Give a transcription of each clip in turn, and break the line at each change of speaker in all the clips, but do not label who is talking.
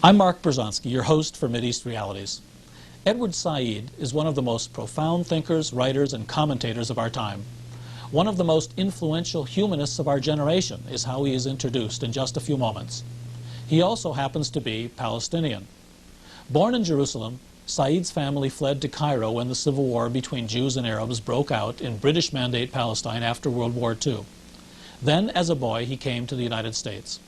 I'm Mark Berzonsky, your host for Mideast Realities. Edward Said is one of the most profound thinkers, writers, and commentators of our time. One of the most influential humanists of our generation is how he is introduced in just a few moments. He also happens to be Palestinian. Born in Jerusalem, Said's family fled to Cairo when the civil war between Jews and Arabs broke out in British Mandate Palestine after World War II. Then, as a boy, he came to the United States.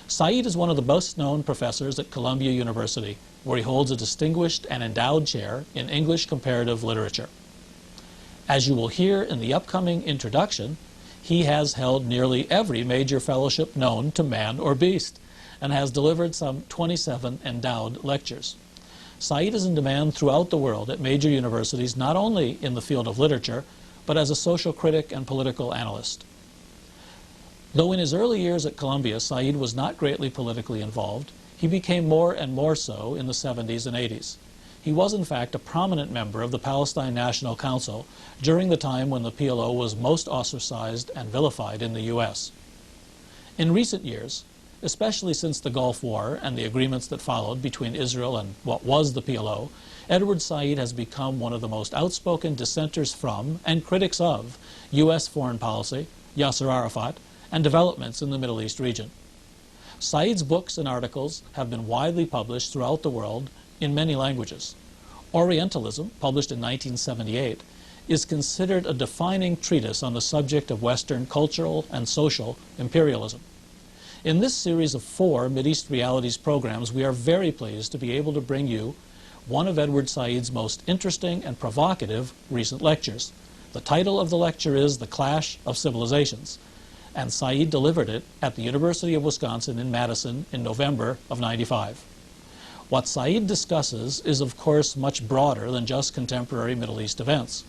Said is one of the best-known professors at Columbia University, where he holds a distinguished and endowed chair in English comparative literature. As you will hear in the upcoming introduction, he has held nearly every major fellowship known to man or beast, and has delivered some 27 endowed lectures. Said is in demand throughout the world at major universities, not only in the field of literature, but as a social critic and political analyst. Though in his early years at Columbia, Said was not greatly politically involved, he became more and more so in the 70s and 80s. He was, in fact, a prominent member of the Palestine National Council during the time when the PLO was most ostracized and vilified in the U.S. In recent years, especially since the Gulf War and the agreements that followed between Israel and what was the PLO, Edward Said has become one of the most outspoken dissenters from and critics of U.S. foreign policy, Yasser Arafat, and developments in the Middle East region. Said's books and articles have been widely published throughout the world in many languages. Orientalism, published in 1978, is considered a defining treatise on the subject of Western cultural and social imperialism. In this series of 4 Mideast Realities programs, we are very pleased to be able to bring you one of Edward Said's most interesting and provocative recent lectures. The title of the lecture is The Clash of Civilizations, and Said delivered it at the University of Wisconsin in Madison in November of '95. What Said discusses is, of course, much broader than just contemporary Middle East events.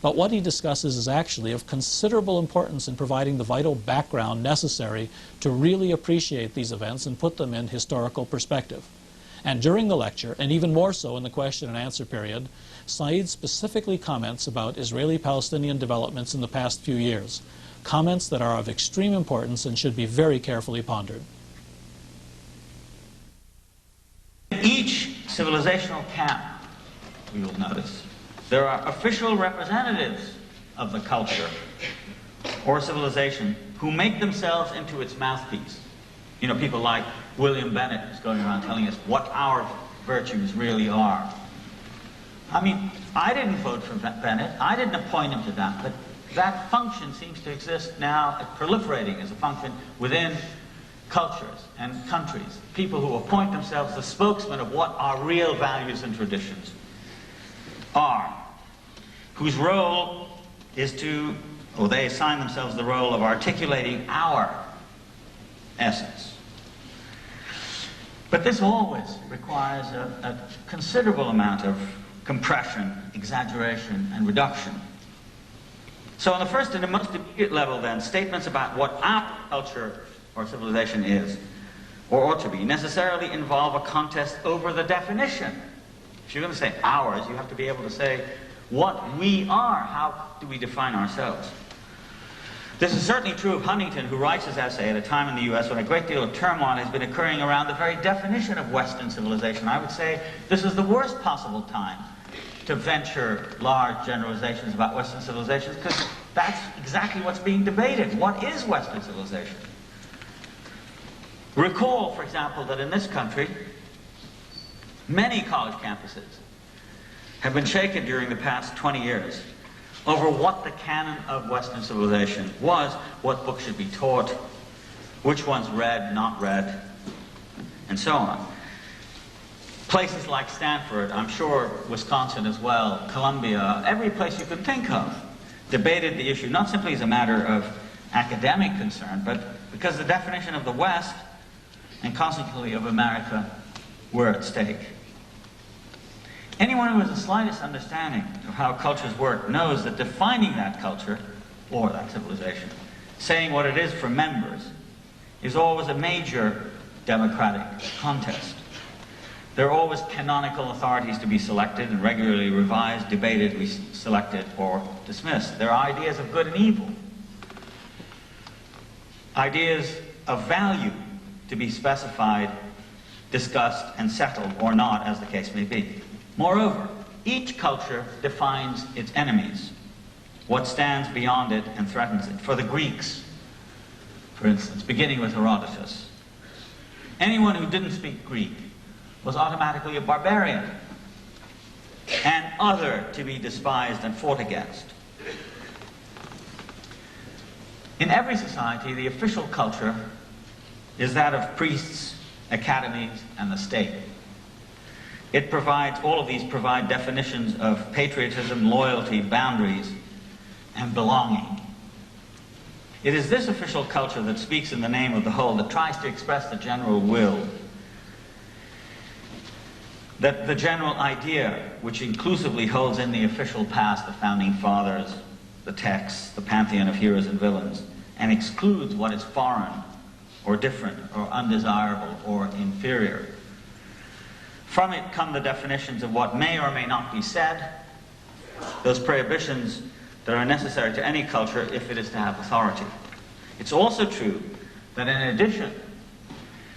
But what he discusses is actually of considerable importance in providing the vital background necessary to really appreciate these events and put them in historical perspective. And during the lecture, and even more so in the question and answer period, Said specifically comments about Israeli-Palestinian developments in the past few years, comments that are of extreme importance and should be very carefully pondered.
Each civilizational camp, you will notice, there are official representatives of the culture or civilization who make themselves into its mouthpiece. You know, people like William Bennett, who's going around telling us what our virtues really are. I mean, I didn't vote for Bennett, I didn't appoint him to that, but that function seems to exist now, proliferating as a function within cultures and countries. People who appoint themselves the spokesman of what our real values and traditions are, whose role is to, or they assign themselves the role of articulating our essence. But this always requires a considerable amount of compression, exaggeration, and reduction. So on the first and the most immediate level then, statements about what our culture or civilization is, or ought to be, necessarily involve a contest over the definition. If you're going to say ours, you have to be able to say what we are. How do we define ourselves? This is certainly true of Huntington, who writes his essay at a time in the U.S. when a great deal of turmoil has been occurring around the very definition of Western civilization. I would say this is the worst possible time to venture large generalizations about Western civilizations, because that's exactly what's being debated. What is Western civilization? Recall, for example, that in this country, many college campuses have been shaken during the past 20 years over what the canon of Western civilization was, what books should be taught, which ones read, not read, and so on. Places like Stanford, I'm sure Wisconsin as well, Columbia, every place you could think of, debated the issue, not simply as a matter of academic concern, but because the definition of the West, and consequently of America, were at stake. Anyone who has the slightest understanding of how cultures work knows that defining that culture, or that civilization, saying what it is for members, is always a major democratic contest. There are always canonical authorities to be selected and regularly revised, debated, selected, or dismissed. There are ideas of good and evil, ideas of value to be specified discussed and settled, or not, as the case may be. Moreover, each culture defines its enemies, what stands beyond it and threatens it. For the Greeks, for instance, beginning with Herodotus, anyone who didn't speak Greek was automatically a barbarian, and other to be despised and fought against. In every society, the official culture is that of priests, academies, and the state. It provides, all of these provide definitions of patriotism, loyalty, boundaries, and belonging. It is this official culture that speaks in the name of the whole, that tries to express the general will, that the general idea, which inclusively holds in the official past, the founding fathers, the texts, the pantheon of heroes and villains, and excludes what is foreign or different or undesirable or inferior. From it come the definitions of what may or may not be said, those prohibitions that are necessary to any culture if it is to have authority. It's also true that in addition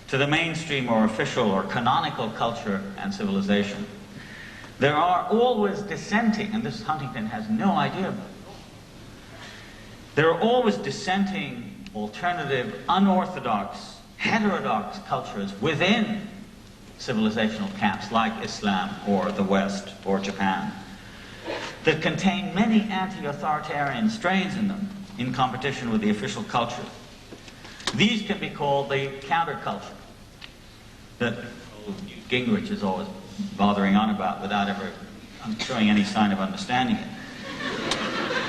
to the mainstream or official or canonical culture and civilization, there are always dissenting, and this Huntington has no idea about. There are always dissenting, alternative, unorthodox, heterodox cultures within civilizational camps like Islam or the West or Japan that contain many anti-authoritarian strains in them in competition with the official culture. These can be called the counterculture that Gingrich is always bothering on about without ever showing any sign of understanding it.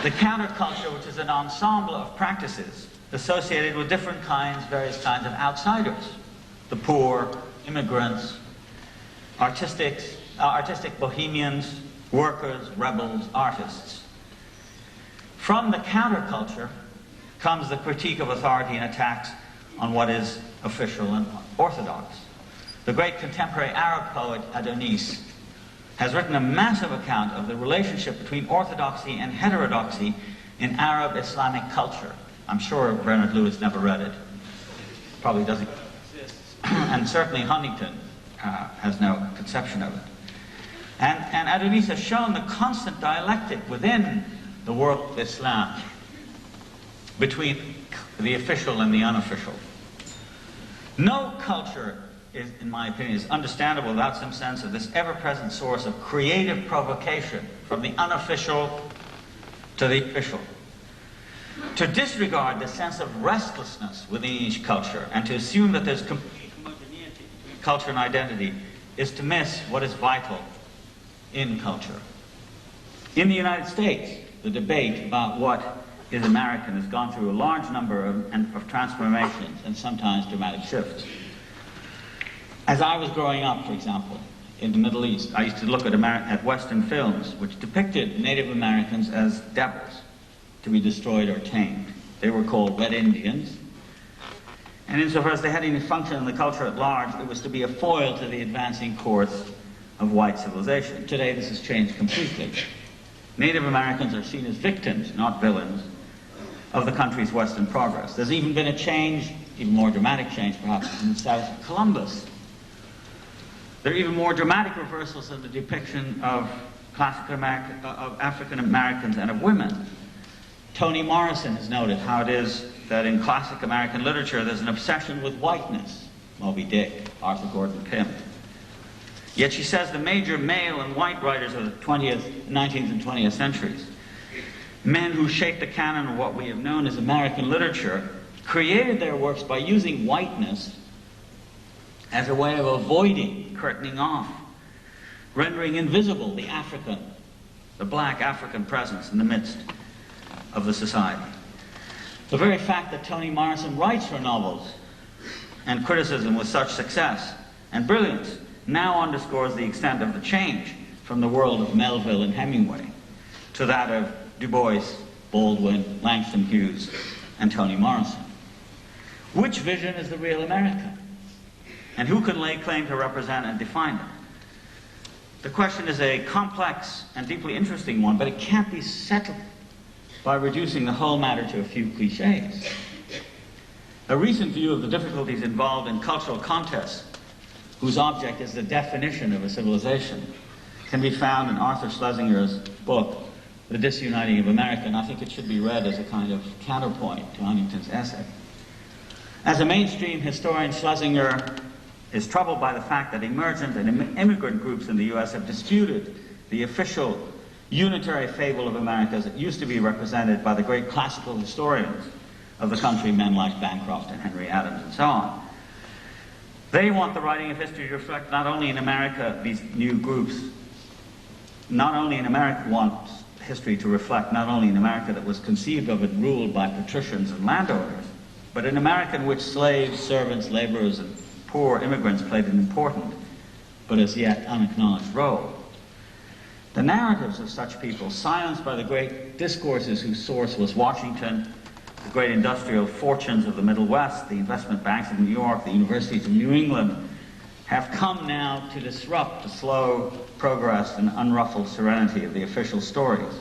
The counterculture, which is an ensemble of practices associated with different kinds, various kinds of outsiders, the poor, immigrants, artistic bohemians, workers, rebels, artists. From the counterculture comes the critique of authority and attacks on what is official and orthodox. The great contemporary Arab poet Adonis has written a massive account of the relationship between orthodoxy and heterodoxy in Arab Islamic culture. I'm sure Bernard Lewis never read it. Probably doesn't exist. And certainly Huntington has no conception of it. And Adonis has shown the constant dialectic within the world of Islam between the official and the unofficial. No culture is, in my opinion, is understandable without some sense of this ever-present source of creative provocation from the unofficial to the official. To disregard the sense of restlessness within each culture and to assume that there's complete homogeneity between culture and identity is to miss what is vital in culture. In the United States, the debate about what is American has gone through a large number of transformations and sometimes dramatic shifts. As I was growing up, for example, in the Middle East, I used to look at Western films which depicted Native Americans as devils to be destroyed or tamed. They were called Red Indians. And insofar as they had any function in the culture at large, it was to be a foil to the advancing course of white civilization. Today, this has changed completely. Native Americans are seen as victims, not villains, of the country's Western progress. There's even been a change, even more dramatic change perhaps, in the south of Columbus. There are even more dramatic reversals in the depiction of African Americans and of women. Toni Morrison has noted how it is that in classic American literature there's an obsession with whiteness. Moby Dick, Arthur Gordon Pym. Yet she says the major male and white writers of the 19th and 20th centuries, men who shaped the canon of what we have known as American literature, created their works by using whiteness as a way of avoiding curtaining off, rendering invisible the African, the black African presence in the midst of the society. The very fact that Toni Morrison writes her novels and criticism with such success and brilliance now underscores the extent of the change from the world of Melville and Hemingway to that of Du Bois, Baldwin, Langston Hughes, and Toni Morrison. Which vision is the real America? And who can lay claim to represent and define it? The question is a complex and deeply interesting one, but it can't be settled by reducing the whole matter to a few cliches. A recent view of the difficulties involved in cultural contests whose object is the definition of a civilization, can be found in Arthur Schlesinger's book, The Disuniting of America, and I think it should be read as a kind of counterpoint to Huntington's essay. As a mainstream historian, Schlesinger is troubled by the fact that emergent and immigrant groups in the U.S. have disputed the official unitary fable of America as it used to be represented by the great classical historians of the country, men like Bancroft and Henry Adams and so on. They want the writing of history to reflect not only in America, these new groups, not only in America wants history to reflect not only in America that was conceived of and ruled by patricians and landowners, but in America in which slaves, servants, laborers, and poor immigrants played an important but as yet unacknowledged role. The narratives of such people, silenced by the great discourses whose source was Washington, the great industrial fortunes of the Middle West, the investment banks of New York, the universities of New England, have come now to disrupt the slow progress and unruffled serenity of the official stories.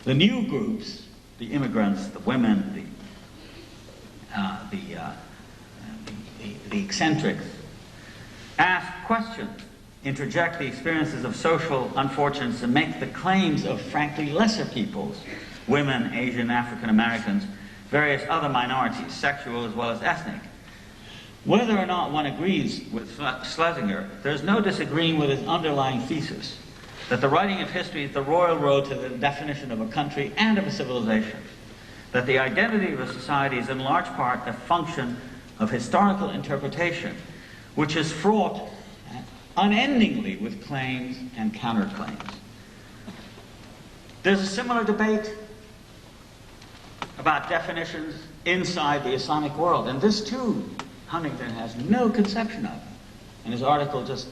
The new groups, the immigrants, the women, the eccentrics, ask questions, interject the experiences of social unfortunates, and make the claims of frankly lesser peoples, women, Asian, African Americans, various other minorities, sexual as well as ethnic. Whether or not one agrees with Schlesinger, there's no disagreeing with his underlying thesis that the writing of history is the royal road to the definition of a country and of a civilization, that the identity of a society is in large part a function of historical interpretation, which is fraught unendingly with claims and counterclaims. There's a similar debate about definitions inside the Islamic world, and this too Huntington has no conception of, and his article just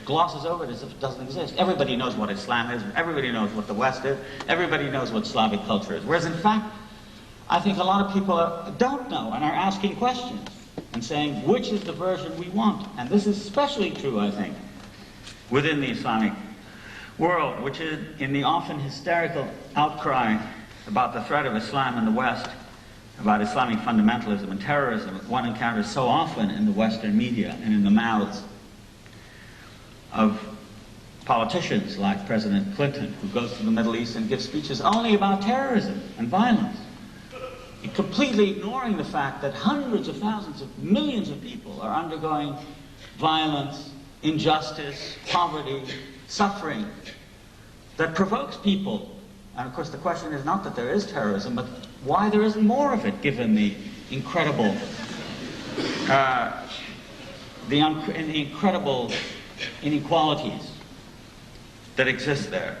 glosses over it as if it doesn't exist. Everybody knows what Islam is, everybody knows what the West is, everybody knows what Slavic culture is, whereas in fact I think a lot of people don't know and are asking questions and saying, which is the version we want? And this is especially true, I think, within the Islamic world, which is in the often hysterical outcry about the threat of Islam in the West, about Islamic fundamentalism and terrorism, one encounters so often in the Western media and in the mouths of politicians like President Clinton, who goes to the Middle East and gives speeches only about terrorism and violence, completely ignoring the fact that hundreds of thousands of millions of people are undergoing violence, injustice, poverty, suffering that provokes people. And of course the question is not that there is terrorism, but why there isn't more of it, given the incredible incredible inequalities that exist there.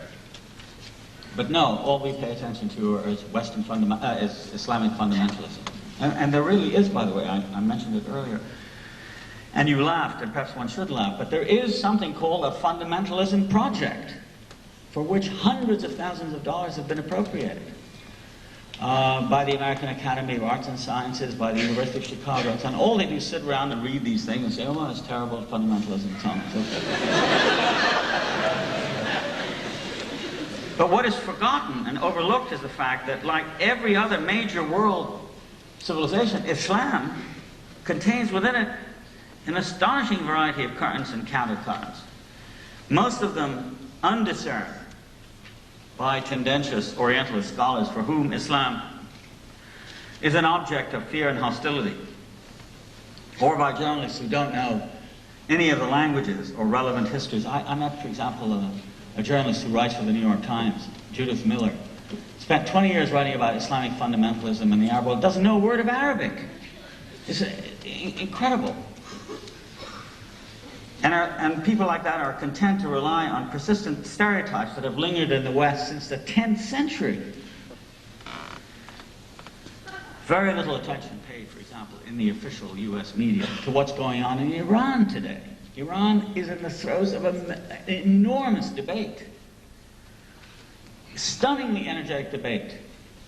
But no, all we pay attention to is is Islamic fundamentalism. And there really is, by the way, I mentioned it earlier, and you laughed, and perhaps one should laugh, but there is something called a fundamentalism project, for which hundreds of thousands of dollars have been appropriated by the American Academy of Arts and Sciences, by the University of Chicago, and so on. All they do is sit around and read these things and say, oh, well, it's terrible, fundamentalism, and so on and so forth. But what is forgotten and overlooked is the fact that, like every other major world civilization, Islam contains within it an astonishing variety of currents and countercurrents, most of them undiscerned by tendentious Orientalist scholars for whom Islam is an object of fear and hostility, or by journalists who don't know any of the languages or relevant histories. I met, for example, a journalist who writes for the New York Times, Judith Miller, spent 20 years writing about Islamic fundamentalism in the Arab world, doesn't know a word of Arabic. It's incredible. And people like that are content to rely on persistent stereotypes that have lingered in the West since the 10th century. Very little attention paid, for example, in the official U.S. media to what's going on in Iran today. Iran is in the throes of an enormous debate, stunningly energetic debate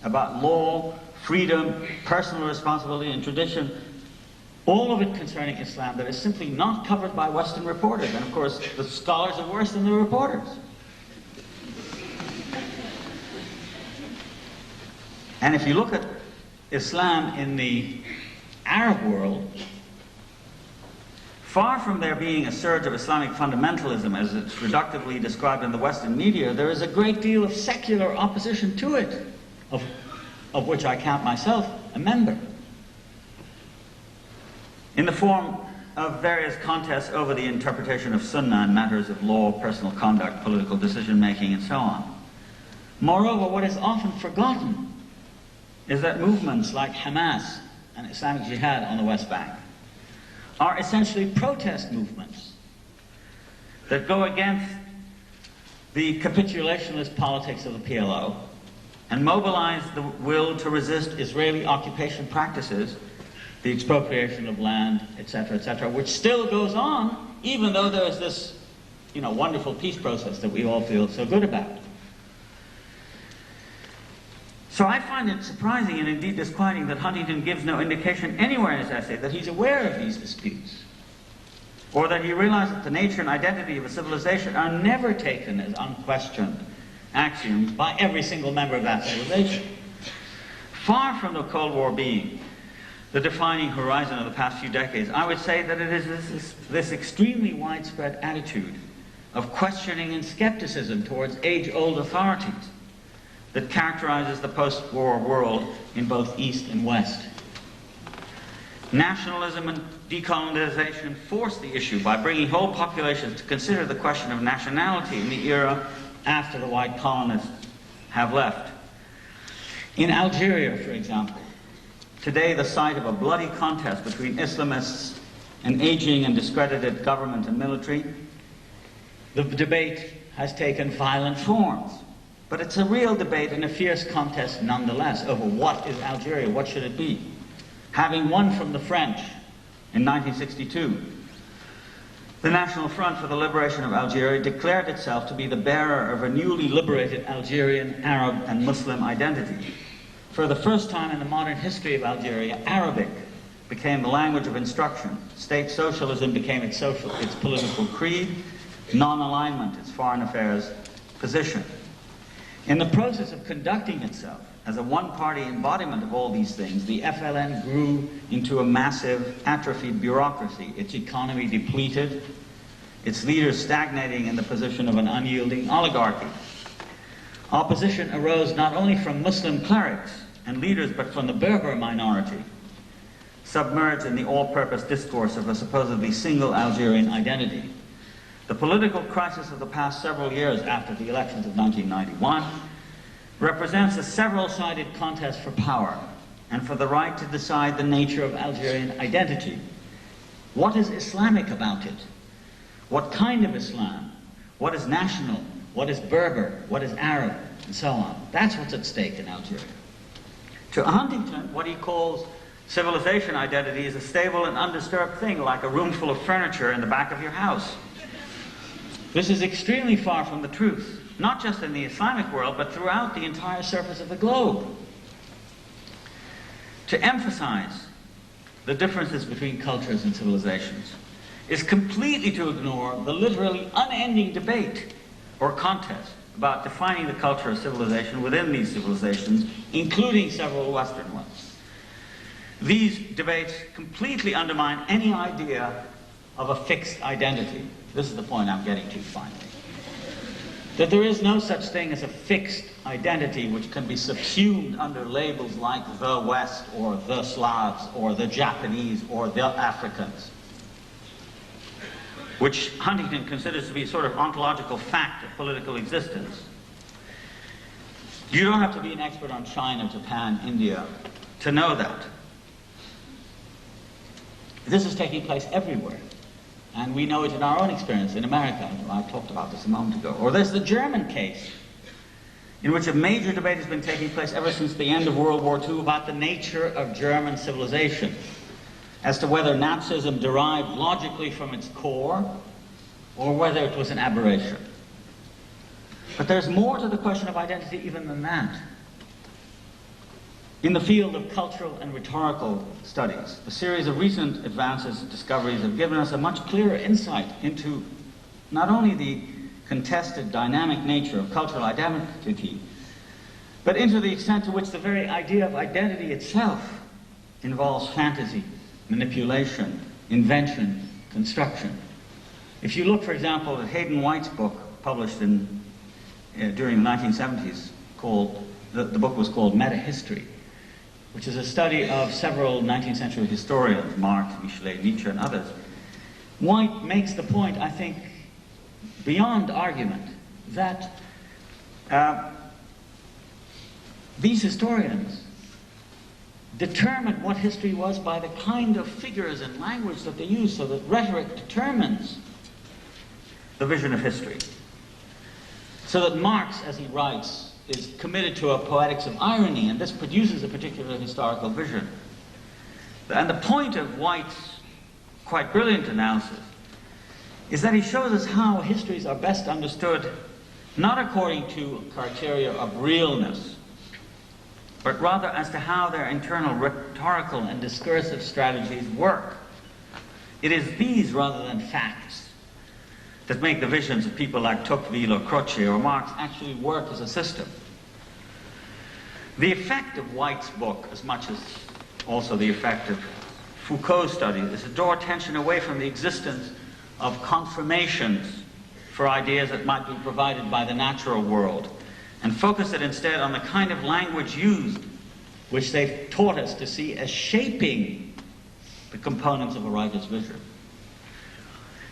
about law, freedom, personal responsibility, and tradition, all of it concerning Islam that is simply not covered by Western reporters. And of course, the scholars are worse than the reporters. And if you look at Islam in the Arab world, Far from there being a surge of Islamic fundamentalism, as it's reductively described in the Western media, there is a great deal of secular opposition to it, of which I count myself a member, in the form of various contests over the interpretation of Sunnah in matters of law, personal conduct, political decision-making, and so on. Moreover, what is often forgotten is that movements like Hamas and Islamic Jihad on the West Bank are essentially protest movements that go against the capitulationist politics of the PLO and mobilize the will to resist Israeli occupation practices, the expropriation of land, etc., which still goes on, even though there is this, wonderful peace process that we all feel so good about. So I find it surprising and indeed disquieting that Huntington gives no indication anywhere in his essay that he's aware of these disputes, or that he realizes that the nature and identity of a civilization are never taken as unquestioned axioms by every single member of that civilization. Far from the Cold War being the defining horizon of the past few decades, I would say that it is this extremely widespread attitude of questioning and skepticism towards age-old authorities that characterizes the post-war world in both East and West. Nationalism and decolonization forced the issue by bringing whole populations to consider the question of nationality in the era after the white colonists have left. In Algeria, for example, today the site of a bloody contest between Islamists, an aging and discredited government and military, the debate has taken violent forms. But it's a real debate and a fierce contest nonetheless over what is Algeria, what should it be. Having won from the French in 1962, the National Front for the Liberation of Algeria declared itself to be the bearer of a newly liberated Algerian, Arab, and Muslim identity. For the first time in the modern history of Algeria, Arabic became the language of instruction. State socialism became its political creed, non-alignment its foreign affairs position. In the process of conducting itself as a one-party embodiment of all these things, the FLN grew into a massive, atrophied bureaucracy, its economy depleted, its leaders stagnating in the position of an unyielding oligarchy. Opposition arose not only from Muslim clerics and leaders, but from the Berber minority, submerged in the all-purpose discourse of a supposedly single Algerian identity. The political crisis of the past several years after the elections of 1991 represents a several-sided contest for power and for the right to decide the nature of Algerian identity. What is Islamic about it? What kind of Islam? What is national? What is Berber? What is Arab? And so on. That's what's at stake in Algeria. To Huntington, what he calls civilization identity is a stable and undisturbed thing, like a room full of furniture in the back of your house. This is extremely far from the truth, not just in the Islamic world, but throughout the entire surface of the globe. To emphasize the differences between cultures and civilizations is completely to ignore the literally unending debate or contest about defining the culture of civilization within these civilizations, including several Western ones. These debates completely undermine any idea of a fixed identity. This is the point I'm getting to finally. That there is no such thing as a fixed identity which can be subsumed under labels like the West or the Slavs or the Japanese or the Africans, which Huntington considers to be a sort of ontological fact of political existence. You don't have to be an expert on China, Japan, India to know that. This is taking place everywhere. And we know it in our own experience in America. I talked about this a moment ago. Or there's the German case, in which a major debate has been taking place ever since the end of World War II about the nature of German civilization, as to whether Nazism derived logically from its core, or whether it was an aberration. But there's more to the question of identity even than that. In the field of cultural and rhetorical studies, a series of recent advances and discoveries have given us a much clearer insight into not only the contested dynamic nature of cultural identity, but into the extent to which the very idea of identity itself involves fantasy, manipulation, invention, construction. If you look, for example, at Hayden White's book, published during the 1970s, the book was called Meta-History, which is a study of several 19th century historians, Marx, Michelet, Nietzsche, and others. White makes the point, I think, beyond argument, that these historians determined what history was by the kind of figures and language that they use, so that rhetoric determines the vision of history. So that Marx, as he writes, is committed to a poetics of irony, and this produces a particular historical vision. And the point of White's quite brilliant analysis is that he shows us how histories are best understood not according to criteria of realness, but rather as to how their internal rhetorical and discursive strategies work. It is these rather than facts that make the visions of people like Tocqueville or Croce or Marx actually work as a system. The effect of White's book, as much as also the effect of Foucault's study, is to draw attention away from the existence of confirmations for ideas that might be provided by the natural world, and focus it instead on the kind of language used, which they've taught us to see as shaping the components of a writer's vision.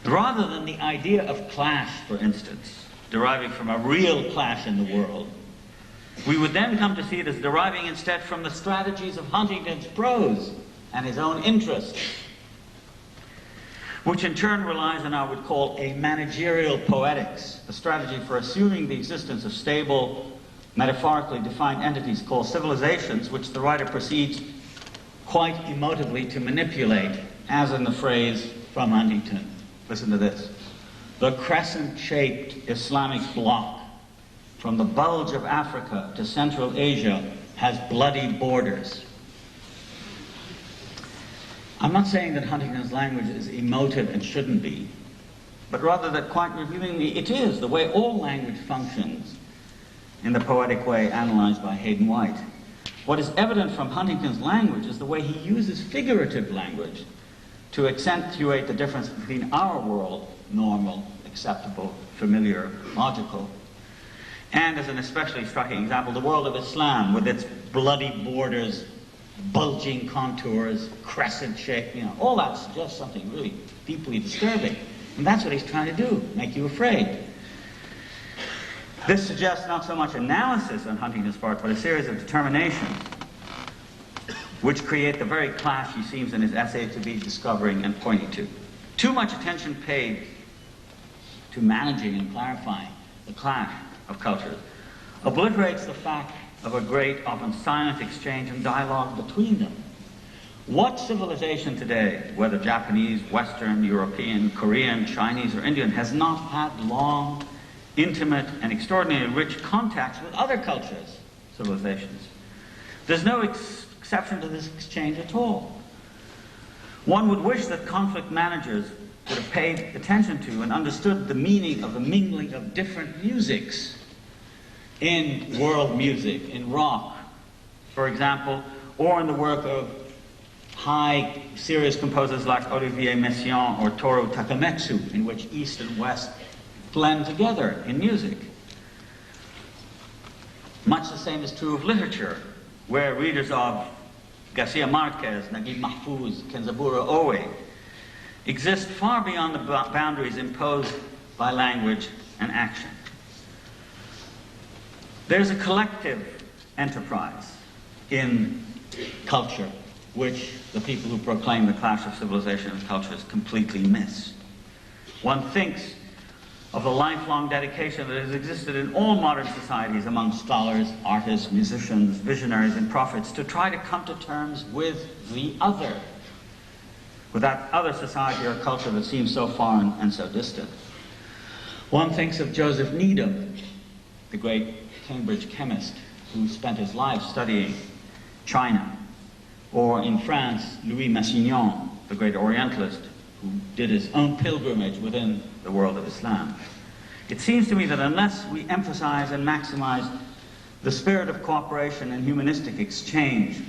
Rather than the idea of clash, for instance, deriving from a real clash in the world, we would then come to see it as deriving instead from the strategies of Huntington's prose and his own interests, which in turn relies on what I would call a managerial poetics, a strategy for assuming the existence of stable, metaphorically defined entities called civilizations, which the writer proceeds quite emotively to manipulate, as in the phrase from Huntington. Listen to this. The crescent-shaped Islamic bloc from the bulge of Africa to Central Asia has bloody borders. I'm not saying that Huntington's language is emotive and shouldn't be, but rather that quite revealingly it is the way all language functions in the poetic way analyzed by Hayden White. What is evident from Huntington's language is the way he uses figurative language to accentuate the difference between our world, normal, acceptable, familiar, logical, and, as an especially striking example, the world of Islam with its bloody borders, bulging contours, crescent shape, all that suggests something really deeply disturbing. And that's what he's trying to do, make you afraid. This suggests not so much analysis on Huntington's part, but a series of determinations which create the very clash he seems in his essay to be discovering and pointing to. Too much attention paid to managing and clarifying the clash of cultures obliterates the fact of a great, often silent exchange and dialogue between them. What civilization today, whether Japanese, Western, European, Korean, Chinese, or Indian, has not had long, intimate, and extraordinarily rich contacts with other cultures, civilizations? There's no exception to this exchange at all. One would wish that conflict managers would have paid attention to and understood the meaning of the mingling of different musics in world music, in rock, for example, or in the work of high, serious composers like Olivier Messiaen or Toru Takamatsu, in which East and West blend together in music. Much the same is true of literature, where readers of Garcia Marquez, Naguib Mahfouz, Kenzaburo Owe exist far beyond the boundaries imposed by language and action. There's a collective enterprise in culture which the people who proclaim the clash of civilization and cultures completely miss. One thinks of the lifelong dedication that has existed in all modern societies among scholars, artists, musicians, visionaries, and prophets to try to come to terms with the other, with that other society or culture that seems so foreign and so distant. One thinks of Joseph Needham, the great Cambridge chemist who spent his life studying China, or in France, Louis Massignon, the great Orientalist who did his own pilgrimage within the world of Islam. It seems to me that unless we emphasize and maximize the spirit of cooperation and humanistic exchange